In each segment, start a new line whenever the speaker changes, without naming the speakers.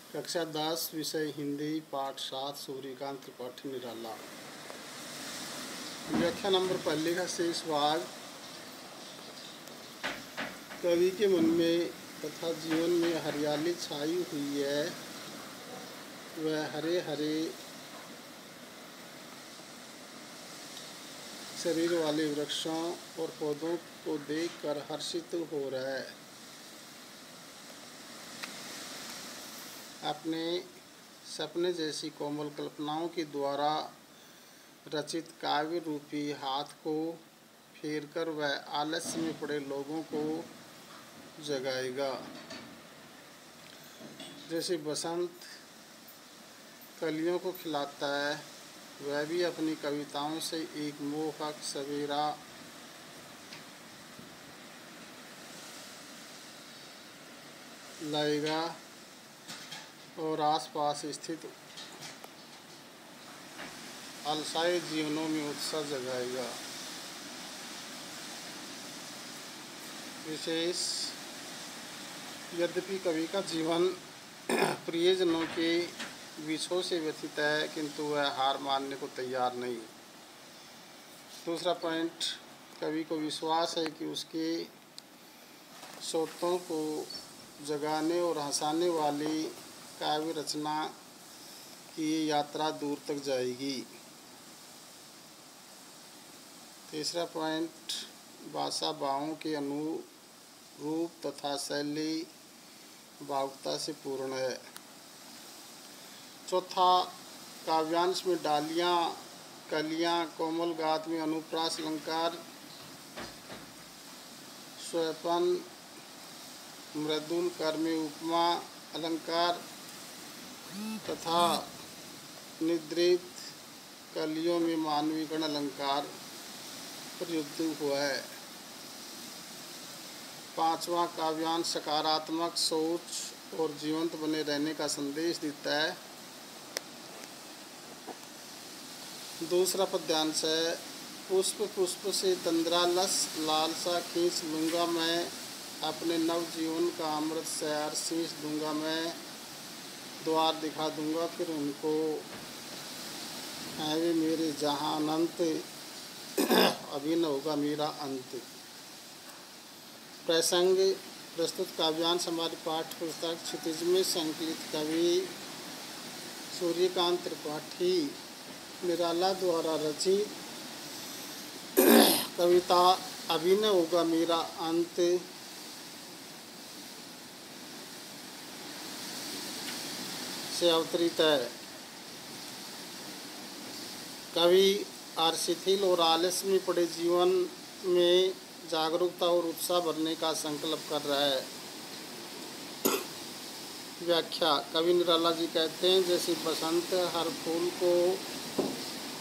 कक्षा 10 विषय हिंदी पाठ 7 सूर्यकांत त्रिपाठी निराला। व्याख्या नंबर पहले का शेष भाग। कवि के मन में तथा जीवन में हरियाली छाई हुई है। वह हरे हरे शरीर वाले वृक्षों और पौधों को देखकर हर्षित हो रहा है। अपने सपने जैसी कोमल कल्पनाओं के द्वारा रचित काव्य रूपी हाथ को फेरकर वह आलस्य में पड़े लोगों को जगाएगा। जैसे बसंत कलियों को खिलाता है, वह भी अपनी कविताओं से एक मोहक सवेरा लाएगा और आसपास स्थित अलसाए जीवनों में उत्साह जगाएगा। विशेष यद्यपि कवि का जीवन प्रियजनों के विछोह से व्यथित है, किंतु वह हार मानने को तैयार नहीं। दूसरा पॉइंट, कवि को विश्वास है कि उसके सोतों को जगाने और हंसाने वाली काव्य रचना की यात्रा दूर तक जाएगी। तीसरा पॉइंट, भाषा भावों के अनुरूप तथा शैली भावुकता से पूर्ण है। चौथा, काव्यांश में डालियाँ, कलियाँ, कोमल गात में अनुप्रास अलंकार, स्वैपन, मृदुल कर में उपमा अलंकार तथा निद्रित कलियों में मानवीकरण अलंकार प्रयुक्त हुआ है। पांचवा, काव्यांश सकारात्मक सोच और जीवंत बने रहने का संदेश देता है। दूसरा पद्यांश है, पुष्प पुष्प से तंद्रालस लालसा खींच लूँगा मैं, अपने नव जीवन का अमृत सैर शीश दूंगा मैं, द्वार दिखा दूंगा फिर उनको, है वे मेरे जहाँ अनंत, अभी न होगा मेरा अंत। प्रसंग, प्रस्तुत काव्यांश हमारी पाठ्य पुस्तक क्षितिज में संकलित कवि सूर्यकांत त्रिपाठी निराला द्वारा रचित कविता अभी न होगा मेरा अंत से अवतरित है। कवि शिथिल और आलस्य में पड़े जीवन में जागरूकता और उत्साह भरने का संकल्प कर रहा है। व्याख्या, कवि निराला जी कहते हैं, जैसे बसंत हर फूल को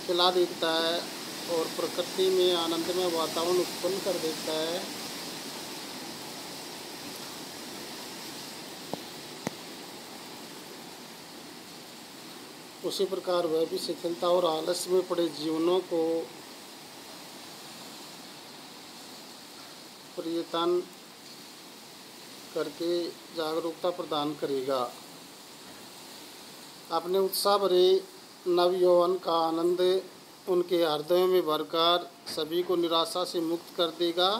खिला देता है और प्रकृति में आनंदमय वातावरण उत्पन्न कर देता है, उसी प्रकार वह भी शिथिलता और आलस्य में पड़े जीवनों को परिवर्तन करके जागरूकता प्रदान करेगा। अपने उत्साह भरे नवयौवन का आनंद उनके हृदयों में भरकर सभी को निराशा से मुक्त कर देगा।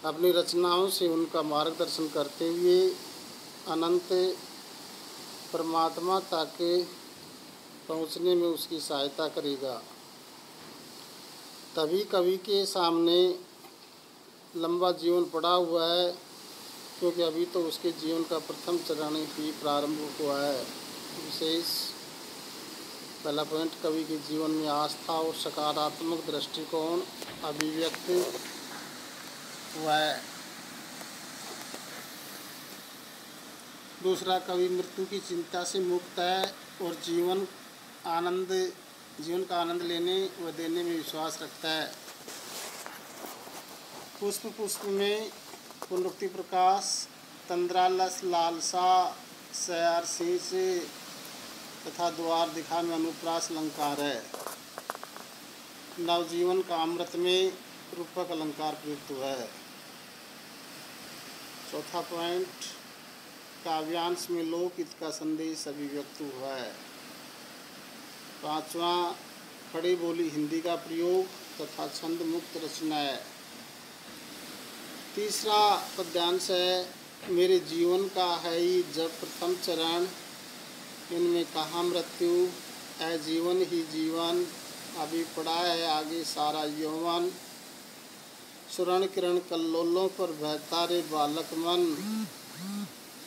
अपनी रचनाओं से उनका मार्गदर्शन करते हुए अनंत परमात्मा तक पहुँचने में उसकी सहायता करेगा। तभी कवि के सामने लंबा जीवन पड़ा हुआ है, क्योंकि अभी तो उसके जीवन का प्रथम चरण ही प्रारंभ हुआ है। विशेष पहला पॉइंट, कवि के जीवन में आस्था और सकारात्मक दृष्टिकोण अभिव्यक्त हुआ है। दूसरा, कवि मृत्यु की चिंता से मुक्त है और जीवन का आनंद लेने व देने में विश्वास रखता है। पुष्प पुष्प में पुनरुक्ति प्रकाश, तंद्रालस लालसा सयार शीश तथा द्वार दिखा में अनुप्रास अलंकार है। नवजीवन का अमृत में रूपक अलंकार प्रयुक्त हुआ है। चौथा पॉइंट, काव्यांश में लोकहित का संदेश अभिव्यक्त हुआ है। 5वां, खड़ी बोली हिंदी का प्रयोग तथा छंद मुक्त रचना है। 3रा पद्यांश है, मेरे जीवन का है ही जब प्रथम चरण, इनमें कहाँ मृत्यु, है जीवन ही जीवन, अभी पड़ा है आगे सारा यौवन, सुरण किरण कल्लोलों पर बहता रे बालक मन,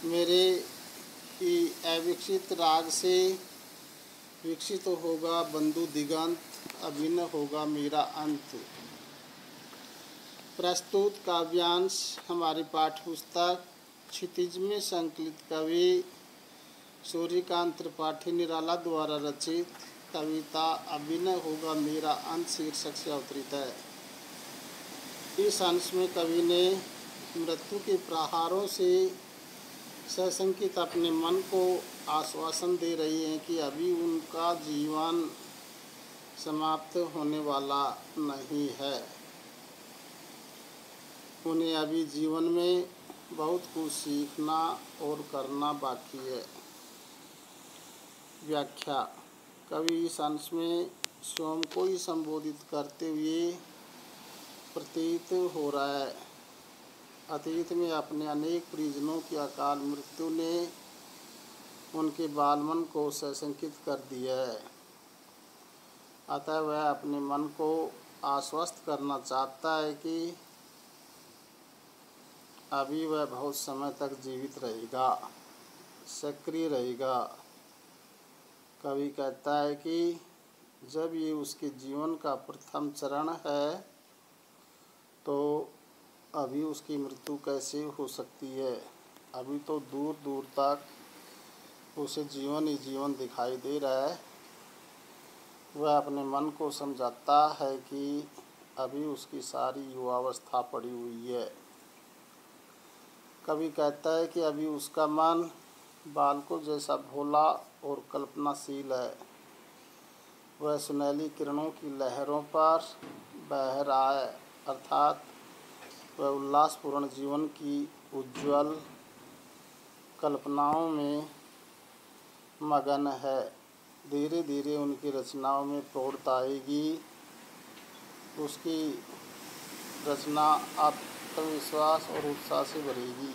मेरे ही अविकसित राग से विकसित होगा बंधु दिगंत, अभिन्न होगा मेरा अंत। प्रस्तुत काव्यांश हमारी पाठ्यपुस्तक क्षितिज में संकलित कवि सूर्यकांत त्रिपाठी निराला द्वारा रचित कविता अभिन्न होगा मेरा अंत शीर्षक से अवतरित है। इस अंश में कवि ने मृत्यु के प्रहारों से सशंकित अपने मन को आश्वासन दे रही हैं कि अभी उनका जीवन समाप्त होने वाला नहीं है। उन्हें अभी जीवन में बहुत कुछ सीखना और करना बाकी है। व्याख्या, कवि इस अंश में स्वयं को ही संबोधित करते हुए प्रतीत हो रहा है। अतीत में अपने अनेक परिजनों की अकाल मृत्यु ने उनके बालमन को सशंकित कर दिया है। अतः वह अपने मन को आश्वस्त करना चाहता है कि अभी वह बहुत समय तक जीवित रहेगा, सक्रिय रहेगा। कवि कहता है कि जब ये उसके जीवन का प्रथम चरण है तो अभी उसकी मृत्यु कैसे हो सकती है। अभी तो दूर दूर तक उसे जीवन ही जीवन दिखाई दे रहा है। वह अपने मन को समझाता है कि अभी उसकी सारी युवावस्था पड़ी हुई है। कवि कहता है कि अभी उसका मन बालकों जैसा भोला और कल्पनाशील है। वह सुनहली किरणों की लहरों पर बह रहा है, अर्थात वह उल्लासपूर्ण जीवन की उज्ज्वल कल्पनाओं में मगन है। धीरे धीरे उनकी रचनाओं में प्रौढ़ता आएगी। उसकी रचना आत्मविश्वास और उत्साह से भरेगी।